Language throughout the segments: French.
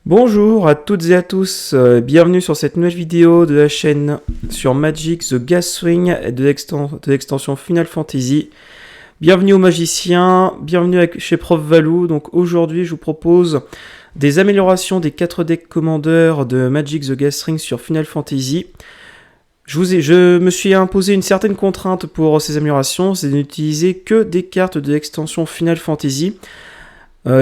Bonjour à toutes et à tous, bienvenue sur cette nouvelle vidéo de la chaîne sur Magic, The Gathering et de l'extension Final Fantasy. Bienvenue aux magiciens, bienvenue chez Prof Valou. Donc aujourd'hui je vous propose des améliorations des 4 decks commandeurs de Magic The Gathering sur Final Fantasy. Je me suis imposé une certaine contrainte pour ces améliorations, c'est de n'utiliser que des cartes de l'extension Final Fantasy.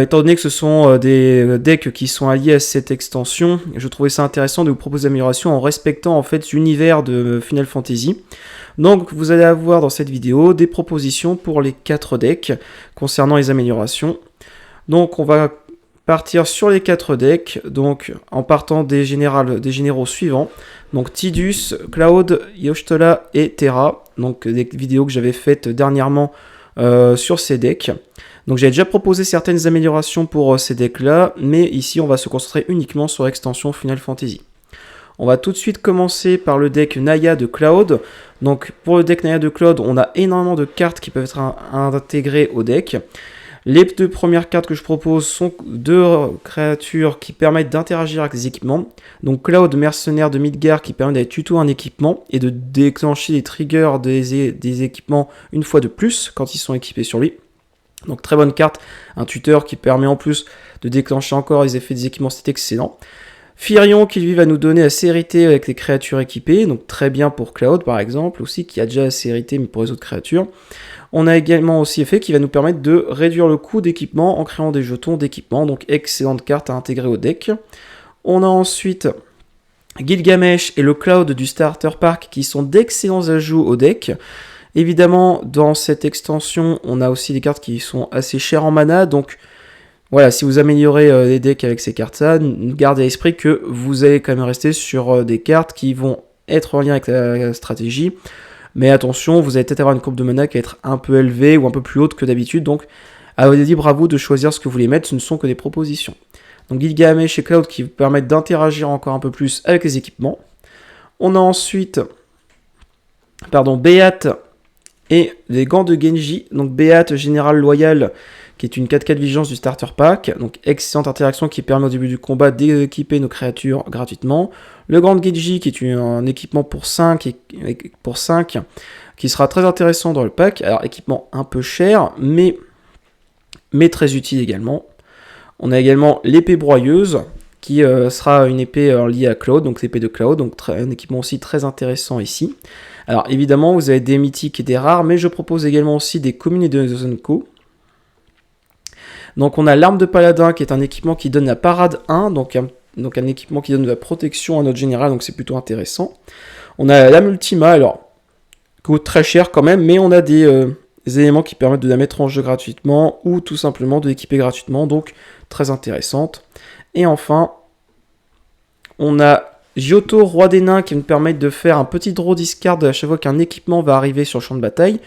Étant donné que ce sont des decks qui sont alliés à cette extension, je trouvais ça intéressant de vous proposer des améliorations en respectant en fait l'univers de Final Fantasy. Donc vous allez avoir dans cette vidéo des propositions pour les 4 decks concernant les améliorations. Donc on va partir sur les 4 decks, donc en partant des généraux suivants. Donc Tidus, Cloud, Y'shtola et Terra. Donc des vidéos que j'avais faites dernièrement sur ces decks. Donc j'avais déjà proposé certaines améliorations pour ces decks-là, mais ici on va se concentrer uniquement sur l'extension Final Fantasy. On va tout de suite commencer par le deck Naya de Cloud. Donc pour le deck Naya de Cloud, on a énormément de cartes qui peuvent être intégrées au deck. Les deux premières cartes que je propose sont deux créatures qui permettent d'interagir avec les équipements. Donc Cloud, mercenaire de Midgar, qui permet d'aller tuto un équipement et de déclencher les triggers des équipements une fois de plus quand ils sont équipés sur lui. Donc très bonne carte, un tuteur qui permet en plus de déclencher encore les effets des équipements, c'est excellent. Firion qui lui va nous donner la cérité avec les créatures équipées, donc très bien pour Cloud par exemple, aussi qui a déjà la cérité mais pour les autres créatures. On a également aussi effet qui va nous permettre de réduire le coût d'équipement en créant des jetons d'équipement, donc excellente carte à intégrer au deck. On a ensuite Gilgamesh et le Cloud du Starter Pack qui sont d'excellents ajouts au deck. Évidemment, dans cette extension, on a aussi des cartes qui sont assez chères en mana, donc voilà, si vous améliorez les decks avec ces cartes-là, gardez à l'esprit que vous allez quand même rester sur des cartes qui vont être en lien avec la stratégie, mais attention, vous allez peut-être avoir une courbe de mana qui va être un peu élevée ou un peu plus haute que d'habitude, donc libre à vous de choisir ce que vous voulez mettre, ce ne sont que des propositions. Donc Gilgamesh et Cloud qui vous permettent d'interagir encore un peu plus avec les équipements. On a ensuite, Beat et les gants de Genji, donc Beat, Général Loyal, qui est une 4/4 vigilance du starter pack, donc excellente interaction qui permet au début du combat d'équiper nos créatures gratuitement. Le gant de Genji, qui est un équipement pour 5, qui sera très intéressant dans le pack. Alors équipement un peu cher, mais très utile également. On a également l'épée broyeuse, qui sera une épée liée à Cloud, donc l'épée de Cloud, donc un équipement aussi très intéressant ici. Alors évidemment, vous avez des mythiques et des rares, mais je propose également aussi des communes et des Zonko. Donc on a l'arme de paladin qui est un équipement qui donne la parade 1, donc un équipement qui donne de la protection à notre général, donc c'est plutôt intéressant. On a l'âme ultima, alors coûte très cher quand même, mais on a des éléments qui permettent de la mettre en jeu gratuitement ou tout simplement de l'équiper gratuitement, donc très intéressante. Et enfin, on a Giotto, roi des nains, qui nous permet de faire un petit draw discard à chaque fois qu'un équipement va arriver sur le champ de bataille,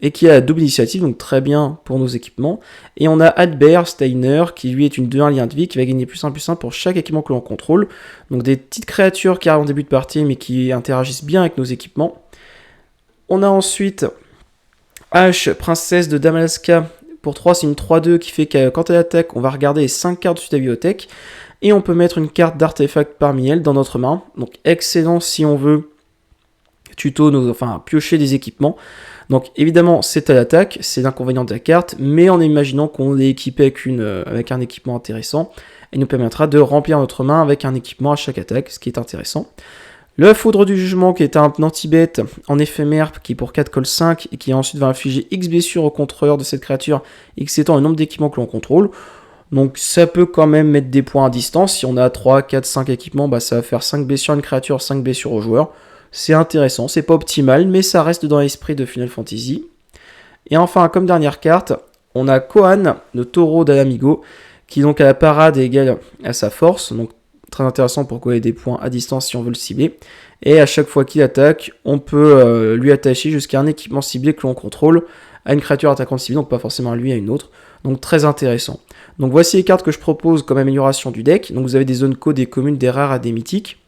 et qui a la double initiative, donc très bien pour nos équipements. Et on a Albert Steiner, qui lui est une 2/1 lien de vie, qui va gagner +1/+1 pour chaque équipement que l'on contrôle. Donc des petites créatures qui arrivent en début de partie, mais qui interagissent bien avec nos équipements. On a ensuite H, princesse de Damaska, pour 3, c'est une 3/2 qui fait que quand elle attaque, on va regarder les 5 cartes de la bibliothèque. Et on peut mettre une carte d'artefact parmi elles dans notre main. Donc excellent si on veut piocher des équipements. Donc évidemment c'est à l'attaque, c'est l'inconvénient de la carte, mais en imaginant qu'on est équipé avec un équipement intéressant, et nous permettra de remplir notre main avec un équipement à chaque attaque, ce qui est intéressant. Le foudre du jugement qui est un anti-bête en éphémère qui est pour 4 col 5 et qui ensuite va infliger X blessures au contrôleur de cette créature, X étant le nombre d'équipements que l'on contrôle. Donc ça peut quand même mettre des points à distance. Si on a 3, 4, 5 équipements, ça va faire 5 blessures à une créature, 5 blessures au joueur. C'est intéressant, c'est pas optimal, mais ça reste dans l'esprit de Final Fantasy. Et enfin, comme dernière carte, on a Kohan, le taureau d'Alamigo, qui donc a la parade égale à sa force. Donc très intéressant pour coller des points à distance si on veut le cibler. Et à chaque fois qu'il attaque, on peut lui attacher jusqu'à un équipement ciblé que l'on contrôle à une créature attaquante ciblée, donc pas forcément à lui, à une autre. Donc très intéressant. Donc voici les cartes que je propose comme amélioration du deck. Donc vous avez des zones co, des communes, des rares et des mythiques.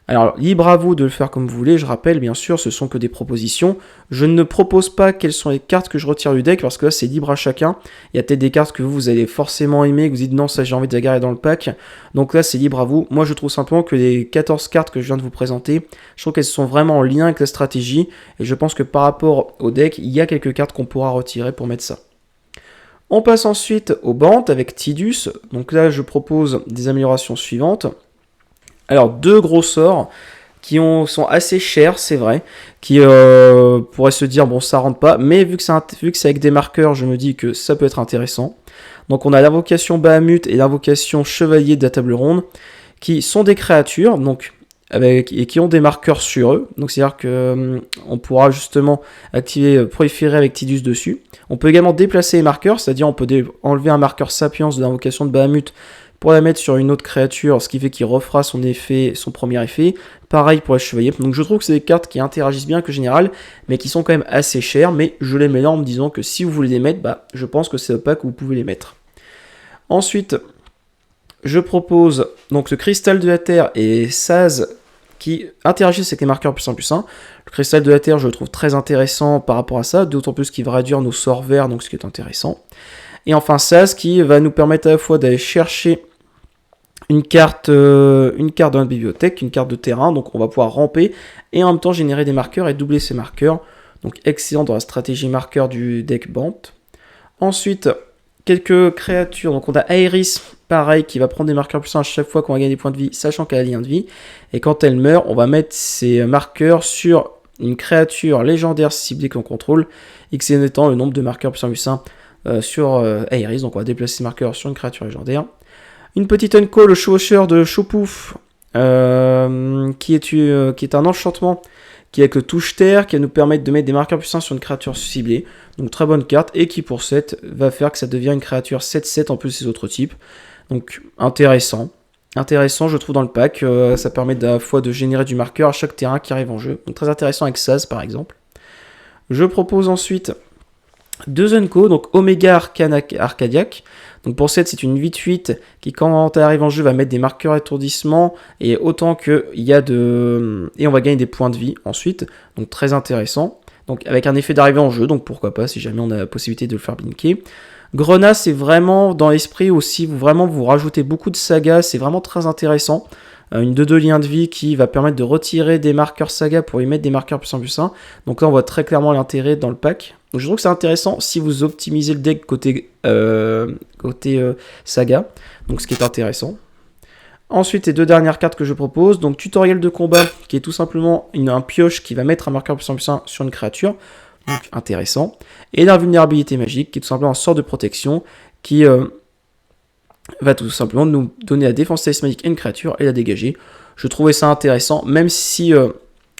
Alors, libre à vous de le faire comme vous voulez, je rappelle, bien sûr, ce sont que des propositions. Je ne propose pas quelles sont les cartes que je retire du deck, parce que là, c'est libre à chacun. Il y a peut-être des cartes que vous allez forcément aimer, que vous dites non, ça j'ai envie de la garder dans le pack. Donc là, c'est libre à vous. Moi, je trouve simplement que les 14 cartes que je viens de vous présenter, je trouve qu'elles sont vraiment en lien avec la stratégie, et je pense que par rapport au deck, il y a quelques cartes qu'on pourra retirer pour mettre ça. On passe ensuite aux bandes avec Tidus. Donc là, je propose des améliorations suivantes. Alors, 2 gros sorts qui sont assez chers, c'est vrai, qui pourraient se dire, bon, ça rentre pas, mais vu que c'est avec des marqueurs, je me dis que ça peut être intéressant. Donc, on a l'invocation Bahamut et l'invocation Chevalier de la Table Ronde, qui sont des créatures, donc, et qui ont des marqueurs sur eux. Donc, c'est-à-dire qu'on pourra justement activer Proliférer avec Tidus dessus. On peut également déplacer les marqueurs, c'est-à-dire on peut enlever un marqueur Sapiens de l'invocation de Bahamut pour la mettre sur une autre créature, ce qui fait qu'il refera son premier effet. Pareil pour les chevaliers. Donc je trouve que c'est des cartes qui interagissent bien que général, mais qui sont quand même assez chères. Mais je les mets là en me disant que si vous voulez les mettre, je pense que c'est le pack où vous pouvez les mettre. Ensuite, je propose donc le cristal de la terre et Saz qui interagissent avec les marqueurs +1/+1. Le cristal de la terre, je le trouve très intéressant par rapport à ça, d'autant plus qu'il va réduire nos sorts verts, donc ce qui est intéressant. Et enfin Saz qui va nous permettre à la fois d'aller chercher une carte dans la bibliothèque, une carte de terrain, donc on va pouvoir ramper et en même temps générer des marqueurs et doubler ces marqueurs. Donc excellent dans la stratégie marqueur du deck Bant. Ensuite, quelques créatures, donc on a Aeris, pareil, qui va prendre des marqueurs +1 à chaque fois qu'on va gagner des points de vie, sachant qu'elle a lien de vie. Et quand elle meurt, on va mettre ces marqueurs sur une créature légendaire ciblée qu'on contrôle, x étant le nombre de marqueurs +1/+1 sur Aeris, donc on va déplacer ces marqueurs sur une créature légendaire. Une petite Unco, le chevaucheur de Chopouf, qui est un enchantement qui avec le touche terre, qui va nous permettre de mettre des marqueurs +1 sur une créature ciblée. Donc très bonne carte, et qui pour 7 va faire que ça devient une créature 7/7 en plus de ses autres types. Donc intéressant. Intéressant je trouve dans le pack, ça permet à la fois de générer du marqueur à chaque terrain qui arrive en jeu. Donc très intéressant avec Saz par exemple. Je propose ensuite 2 Unco, donc Omega Arcadiac. Donc pour 7, c'est une 8/8 qui, quand elle arrive en jeu, va mettre des marqueurs étourdissement et autant qu'il y a de... Et on va gagner des points de vie ensuite. Donc très intéressant. Donc avec un effet d'arrivée en jeu, donc pourquoi pas si jamais on a la possibilité de le faire blinker. Grenat, c'est vraiment dans l'esprit aussi, vous rajoutez beaucoup de saga, c'est vraiment très intéressant. Une 2/2 lien de vie qui va permettre de retirer des marqueurs saga pour y mettre des marqueurs +1/+1. Donc là, on voit très clairement l'intérêt dans le pack. Donc je trouve que c'est intéressant si vous optimisez le deck côté saga. Donc ce qui est intéressant. Ensuite, les 2 dernières cartes que je propose. Donc tutoriel de combat, qui est tout simplement un pioche qui va mettre un marqueur +1/+1 sur une créature. Donc intéressant. Et l'invulnérabilité magique, qui est tout simplement un sort de protection qui... va tout simplement nous donner la défense talismanique à une créature et la dégager. Je trouvais ça intéressant, même si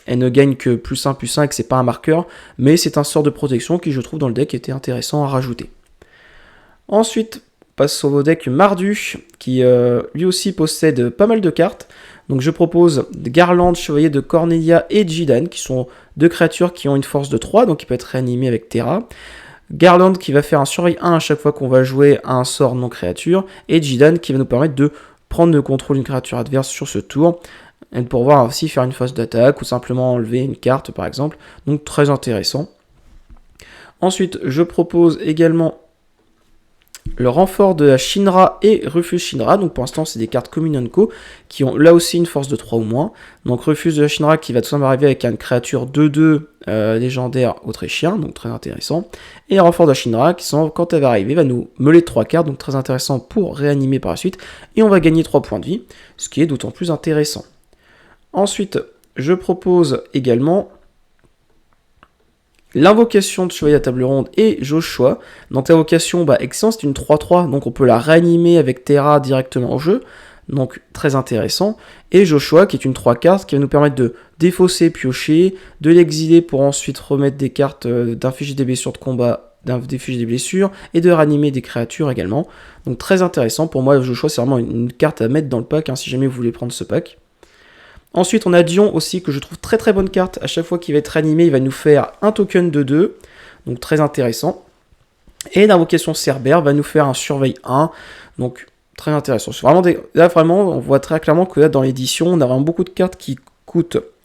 elle ne gagne que +1/+1 et que c'est pas un marqueur, mais c'est un sort de protection qui, je trouve, dans le deck était intéressant à rajouter. Ensuite, on passe au deck Mardu, qui lui aussi possède pas mal de cartes. Donc je propose Garland, Chevalier de Cornelia et Jidan, qui sont 2 créatures qui ont une force de 3, donc qui peut être réanimé avec Terra. Garland qui va faire un surveil 1 à chaque fois qu'on va jouer à un sort non créature, et Jidan qui va nous permettre de prendre le contrôle d'une créature adverse sur ce tour, et de pouvoir aussi faire une phase d'attaque, ou simplement enlever une carte par exemple, donc très intéressant. Ensuite, je propose également le renfort de la Shinra et Rufus Shinra, donc pour l'instant c'est des cartes communes Unco qui ont là aussi une force de 3 ou moins. Donc Rufus de la Shinra qui va tout simplement arriver avec une créature 2/2 légendaire autrichien, donc très intéressant. Et le renfort de la Shinra qui, quand elle va arriver, va nous meuler 3 cartes, donc très intéressant pour réanimer par la suite. Et on va gagner 3 points de vie, ce qui est d'autant plus intéressant. Ensuite, je propose également l'invocation de Chevalier à table ronde et Joshua. Donc l'invocation, excellent, c'est une 3/3, donc on peut la réanimer avec Terra directement au jeu, donc très intéressant. Et Joshua qui est une 3 cartes qui va nous permettre de défausser, piocher, de l'exiler pour ensuite remettre des cartes, d'infliger des blessures de combat, d'infliger des blessures et de réanimer des créatures également. Donc très intéressant, pour moi Joshua c'est vraiment une carte à mettre dans le pack, si jamais vous voulez prendre ce pack. Ensuite, on a Dion aussi, que je trouve très très bonne carte. À chaque fois qu'il va être animé, il va nous faire un token de 2. Donc très intéressant. Et l'invocation Cerbère va nous faire un surveil 1. Donc très intéressant. Là, vraiment, on voit très clairement que là, dans l'édition, on a vraiment beaucoup de cartes qui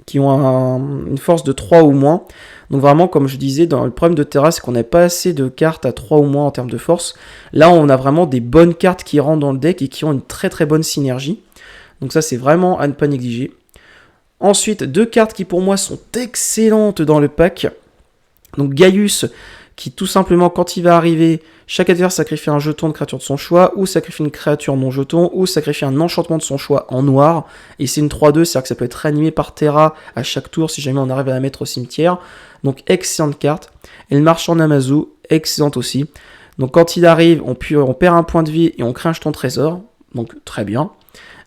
qui ont une force de 3 ou moins. Donc vraiment, comme je disais, le problème de Terra, c'est qu'on n'a pas assez de cartes à 3 ou moins en termes de force. Là, on a vraiment des bonnes cartes qui rentrent dans le deck et qui ont une très très bonne synergie. Donc ça, c'est vraiment à ne pas négliger. Ensuite, 2 cartes qui pour moi sont excellentes dans le pack. Donc Gaius, qui tout simplement, quand il va arriver, chaque adversaire sacrifie un jeton de créature de son choix, ou sacrifie une créature non jeton, ou sacrifie un enchantement de son choix en noir. Et c'est une 3-2, c'est-à-dire que ça peut être réanimé par Terra à chaque tour si jamais on arrive à la mettre au cimetière. Donc excellente carte. Et le marchand Namazu, excellente aussi. Donc quand il arrive, on perd un point de vie et on crée un jeton trésor. Donc très bien.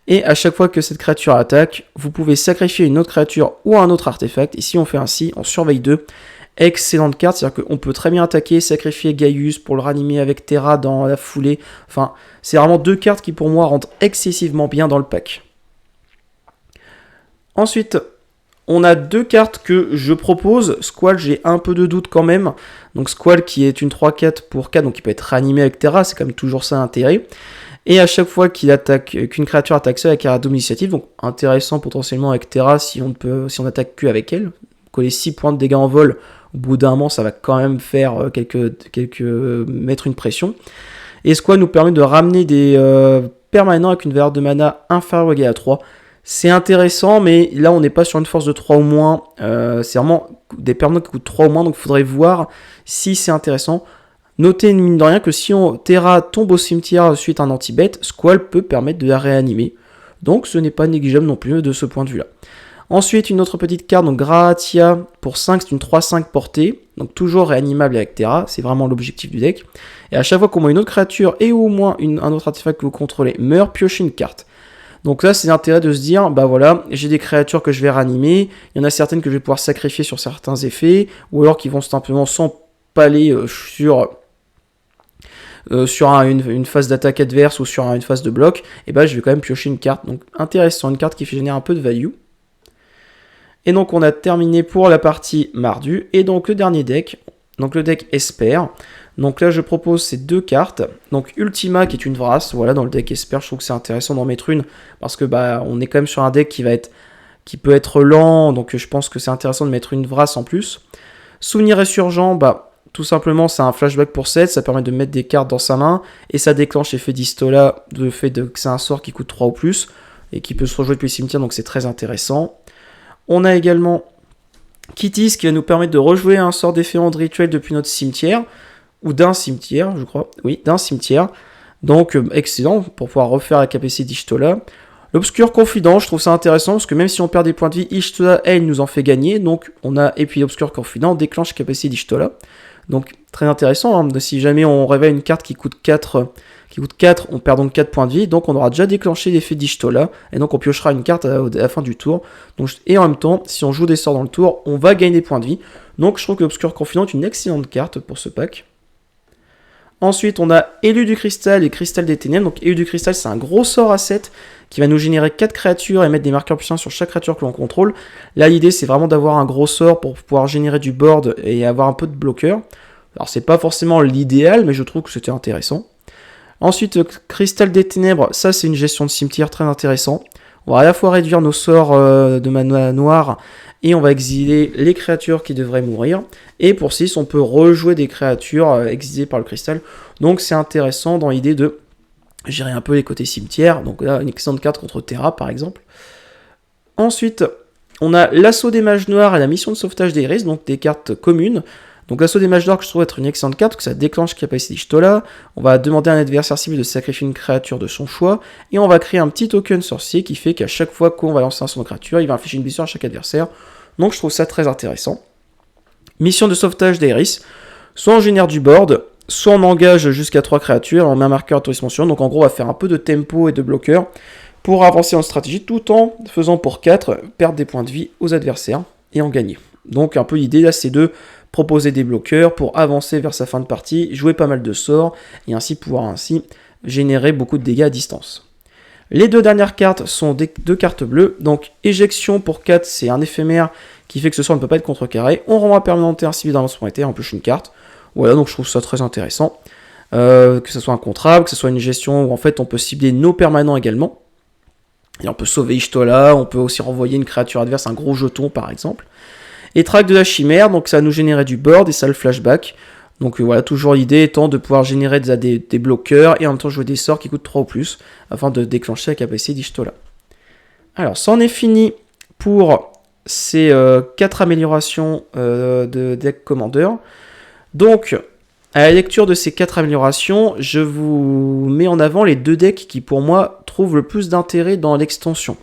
Et à chaque fois que cette créature attaque, vous pouvez sacrifier une autre créature ou un autre artefact. Et si on fait ainsi, on surveille 2. Excellente carte, c'est-à-dire qu'on peut très bien attaquer, sacrifier Gaius pour le ranimer avec Terra dans la foulée. Enfin, c'est vraiment 2 cartes qui pour moi rentrent excessivement bien dans le pack. Ensuite, on a 2 cartes que je propose. Squall, j'ai un peu de doute quand même. Donc Squall qui est une 3-4 pour 4, donc il peut être ranimé avec Terra, c'est quand même toujours ça l'intérêt. Et à chaque fois qu'une créature attaque seule avec un double initiative, donc intéressant potentiellement avec Terra si on attaque que avec elle. Coller 6 points de dégâts en vol, au bout d'un moment ça va quand même faire mettre une pression. Et Squall nous permet de ramener des permanents avec une valeur de mana inférieure ou égale à 3. C'est intéressant, mais là on n'est pas sur une force de 3 ou moins. C'est vraiment des permanents qui coûtent 3 ou moins, donc il faudrait voir si c'est intéressant. Notez mine de rien que si Terra tombe au cimetière suite à un anti-bet, Squall peut permettre de la réanimer. Donc ce n'est pas négligeable non plus de ce point de vue là. Ensuite, une autre petite carte, donc Gratia, pour 5, c'est une 3-5 portée, donc toujours réanimable avec Terra, c'est vraiment l'objectif du deck. Et à chaque fois qu'au moins une autre créature et au moins un autre artefact que vous contrôlez meurt, piochez une carte. Donc là, c'est l'intérêt de se dire, bah voilà, j'ai des créatures que je vais réanimer, il y en a certaines que je vais pouvoir sacrifier sur certains effets, ou alors qui vont simplement s'empaler sur une phase d'attaque adverse ou sur une phase de bloc, et bah je vais quand même piocher une carte. Donc intéressant, une carte qui fait générer un peu de value. Et donc on a terminé pour la partie Mardu. Et donc le dernier deck, donc le deck Esper. Donc là je propose ces 2 cartes. Donc Ultima qui est une Vrasse, voilà, dans le deck Esper, je trouve que c'est intéressant d'en mettre une. Parce que bah on est quand même sur un deck qui peut être lent, donc je pense que c'est intéressant de mettre une Vrasse en plus. Souvenir Résurgent, bah tout simplement c'est un flashback pour 7, ça permet de mettre des cartes dans sa main. Et ça déclenche l'effet d'Istola, le fait que c'est un sort qui coûte 3 ou plus. Et qui peut se rejouer depuis le cimetière, donc c'est très intéressant. On a également Kittis qui va nous permettre de rejouer un sort d'effet de rituel depuis notre cimetière, ou d'un cimetière, je crois, oui, d'un cimetière. Donc excellent pour pouvoir refaire la capacité d'Ishtola. L'Obscur Confident, je trouve ça intéressant parce que même si on perd des points de vie, Ishtola, elle, nous en fait gagner. Donc et puis l'Obscur Confident déclenche la capacité d'Ishtola. Donc très intéressant, hein, si jamais on révèle une carte qui coûte 4, on perd donc 4 points de vie, donc on aura déjà déclenché l'effet d'Ishtola, et donc on piochera une carte à la fin du tour. Donc, et en même temps, si on joue des sorts dans le tour, on va gagner des points de vie. Donc je trouve que l'Obscur Confident est une excellente carte pour ce pack. Ensuite, on a Élu du Cristal et Cristal des Ténèbres. Donc Élu du Cristal, c'est un gros sort à 7 qui va nous générer 4 créatures et mettre des marqueurs puissants sur chaque créature que l'on contrôle. Là, l'idée, c'est vraiment d'avoir un gros sort pour pouvoir générer du board et avoir un peu de bloqueur. Alors, c'est pas forcément l'idéal, mais je trouve que c'était intéressant. Ensuite, Cristal des Ténèbres, ça, c'est une gestion de cimetière très intéressant. On va à la fois réduire nos sorts de mana noire et on va exiler les créatures qui devraient mourir. Et pour 6, on peut rejouer des créatures exilées par le cristal. Donc c'est intéressant dans l'idée de gérer un peu les côtés cimetière. Donc là, une excellente carte contre Terra, par exemple. Ensuite, on a l'assaut des mages noirs et la mission de sauvetage des Iris, donc des cartes communes. Donc l'assaut des mages noirs que je trouve être une excellente carte, parce que ça déclenche capacité d'Ishtola. On va demander à un adversaire cible de sacrifier une créature de son choix. Et on va créer un petit token sorcier qui fait qu'à chaque fois qu'on va lancer un sort de créature, il va infliger une blessure à chaque adversaire. Donc je trouve ça très intéressant. Mission de sauvetage d'Iris. Soit on génère du board, soit on engage jusqu'à 3 créatures, on met un marqueur à tourisme mention. Donc en gros on va faire un peu de tempo et de bloqueur pour avancer en stratégie tout en faisant pour 4 perdre des points de vie aux adversaires et en gagner. Donc un peu l'idée là c'est de proposer des bloqueurs pour avancer vers sa fin de partie, jouer pas mal de sorts et ainsi pouvoir générer beaucoup de dégâts à distance. Les 2 dernières cartes sont 2 cartes bleues, donc éjection pour 4, c'est un éphémère qui fait que ce sort ne peut pas être contrecarré. On renvoie permanente un civil d'avance propriétaire, on pioche une carte. Voilà, donc je trouve ça très intéressant. Que ce soit un contrat, que ce soit une gestion où en fait on peut cibler nos permanents également. Et on peut sauver Y'shtola, on peut aussi renvoyer une créature adverse, un gros jeton par exemple. Et Track de la Chimère, donc ça va nous générer du board et ça le flashback. Donc voilà, toujours l'idée étant de pouvoir générer des bloqueurs et en même temps jouer des sorts qui coûtent 3 ou plus afin de déclencher la capacité d'Yshtola. Alors, ça en est fini pour ces 4 améliorations de deck Commander. Donc, à la lecture de ces 4 améliorations, je vous mets en avant les 2 decks qui pour moi trouvent le plus d'intérêt dans l'extension.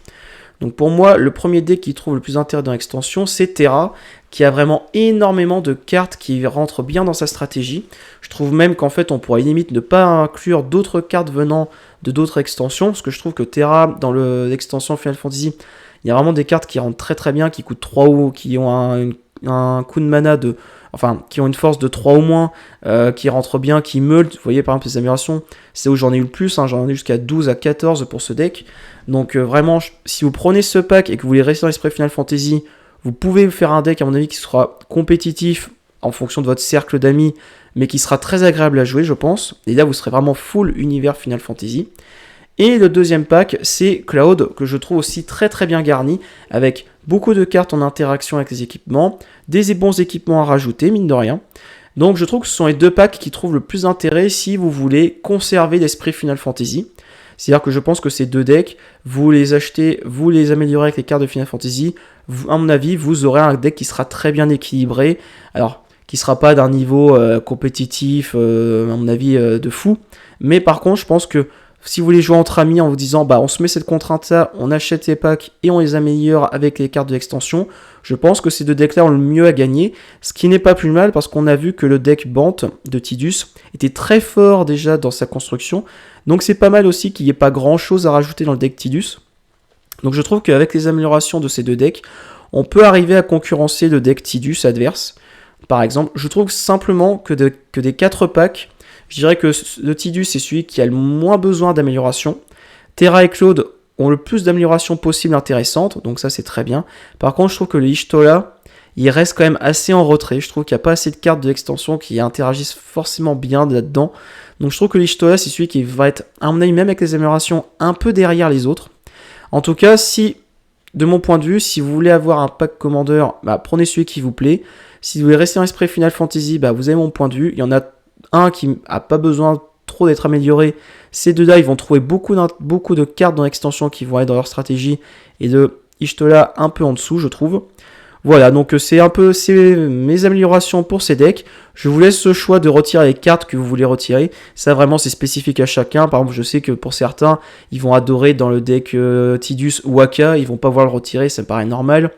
Donc pour moi, le premier deck qui trouve le plus d'intérêt dans l'extension, c'est Terra, qui a vraiment énormément de cartes qui rentrent bien dans sa stratégie. Je trouve même qu'en fait, on pourrait limite ne pas inclure d'autres cartes venant de d'autres extensions, parce que je trouve que Terra, dans l'extension Final Fantasy, il y a vraiment des cartes qui rentrent très très bien, qui coûtent 3 ou qui ont un coût de mana de... Enfin, qui ont une force de 3 ou moins, qui rentrent bien, qui meulent. Vous voyez, par exemple, les améliorations, c'est où j'en ai eu le plus. Hein, j'en ai eu jusqu'à 12 à 14 pour ce deck. Donc, vraiment, si vous prenez ce pack et que vous voulez rester dans l'esprit Final Fantasy, vous pouvez faire un deck, à mon avis, qui sera compétitif en fonction de votre cercle d'amis, mais qui sera très agréable à jouer, je pense. Et là, vous serez vraiment full univers Final Fantasy. Et le deuxième pack, c'est Cloud, que je trouve aussi très très bien garni, avec beaucoup de cartes en interaction avec les équipements, des bons équipements à rajouter, mine de rien. Donc je trouve que ce sont les 2 packs qui trouvent le plus d'intérêt si vous voulez conserver l'esprit Final Fantasy. C'est-à-dire que je pense que ces 2 decks, vous les achetez, vous les améliorez avec les cartes de Final Fantasy, à mon avis, vous aurez un deck qui sera très bien équilibré. Alors, qui ne sera pas d'un niveau compétitif, à mon avis, de fou. Mais par contre, je pense que si vous voulez jouer entre amis en vous disant bah on se met cette contrainte-là, on achète ces packs et on les améliore avec les cartes de l'extension, je pense que ces 2 decks-là ont le mieux à gagner, ce qui n'est pas plus mal parce qu'on a vu que le deck Bant de Tidus était très fort déjà dans sa construction, donc c'est pas mal aussi qu'il n'y ait pas grand-chose à rajouter dans le deck Tidus. Donc je trouve qu'avec les améliorations de ces 2 decks, on peut arriver à concurrencer le deck Tidus adverse. Par exemple, je trouve simplement que des 4 packs, je dirais que le Tidus est celui qui a le moins besoin d'amélioration. Terra et Cloud ont le plus d'améliorations possibles intéressantes, donc ça c'est très bien. Par contre, je trouve que le Y'shtola, il reste quand même assez en retrait. Je trouve qu'il n'y a pas assez de cartes de l'extension qui interagissent forcément bien là-dedans. Donc je trouve que le Y'shtola, c'est celui qui va être, à mon avis, même avec les améliorations, un peu derrière les autres. En tout cas, de mon point de vue, si vous voulez avoir un pack Commander, bah, prenez celui qui vous plaît. Si vous voulez rester dans l'esprit Final Fantasy, bah, vous avez mon point de vue. Il y en a un qui n'a pas besoin trop d'être amélioré. Ces 2-là, ils vont trouver beaucoup de cartes dans l'extension qui vont être dans leur stratégie. Et de Y'shtola un peu en dessous, je trouve. Voilà, donc c'est mes améliorations pour ces decks. Je vous laisse ce choix de retirer les cartes que vous voulez retirer. Ça vraiment c'est spécifique à chacun. Par exemple, je sais que pour certains, ils vont adorer dans le deck Tidus ou Waka, ils vont pas vouloir le retirer, ça me paraît normal.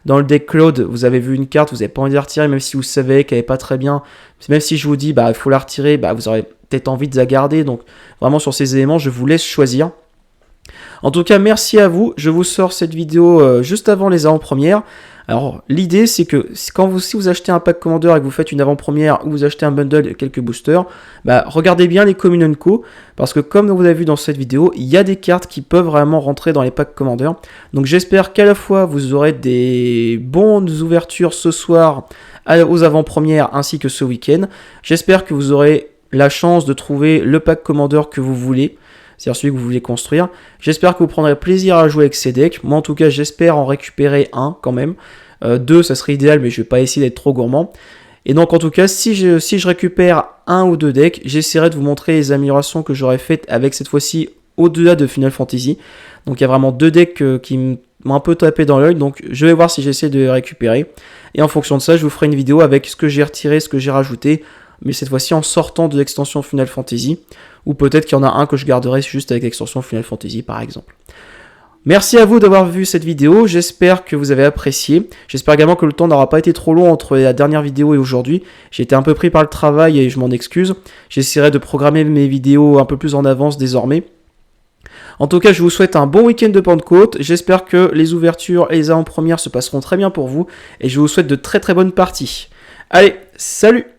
Dans le deck Cloud, vous avez vu une carte, vous n'avez pas envie de la retirer, même si vous savez qu'elle n'est pas très bien. Même si je vous dis, bah, il faut la retirer, bah, vous aurez peut-être envie de la garder. Donc, vraiment, sur ces éléments, je vous laisse choisir. En tout cas, merci à vous. Je vous sors cette vidéo juste avant les avant-premières. Alors, l'idée, c'est que si vous achetez un pack Commander et que vous faites une avant-première ou vous achetez un bundle et quelques boosters, bah, regardez bien les Commune & Co. Parce que comme vous avez vu dans cette vidéo, il y a des cartes qui peuvent vraiment rentrer dans les packs Commander. Donc, j'espère qu'à la fois, vous aurez des bonnes ouvertures ce soir aux avant-premières ainsi que ce week-end. J'espère que vous aurez la chance de trouver le pack Commander que vous voulez. C'est-à-dire celui que vous voulez construire. J'espère que vous prendrez plaisir à jouer avec ces decks. Moi, en tout cas, j'espère en récupérer un quand même. 2, ça serait idéal, mais je ne vais pas essayer d'être trop gourmand. Et donc, en tout cas, si je récupère 1 ou 2 decks, j'essaierai de vous montrer les améliorations que j'aurai faites avec cette fois-ci au-delà de Final Fantasy. Donc, il y a vraiment 2 decks qui m'ont un peu tapé dans l'œil. Donc, je vais voir si j'essaie de les récupérer. Et en fonction de ça, je vous ferai une vidéo avec ce que j'ai retiré, ce que j'ai rajouté. Mais cette fois-ci en sortant de l'extension Final Fantasy. Ou peut-être qu'il y en a un que je garderai juste avec l'extension Final Fantasy par exemple. Merci à vous d'avoir vu cette vidéo, j'espère que vous avez apprécié. J'espère également que le temps n'aura pas été trop long entre la dernière vidéo et aujourd'hui. J'ai été un peu pris par le travail et je m'en excuse. J'essaierai de programmer mes vidéos un peu plus en avance désormais. En tout cas, je vous souhaite un bon week-end de Pentecôte. J'espère que les ouvertures et les avant-premières se passeront très bien pour vous. Et je vous souhaite de très très bonnes parties. Allez, salut!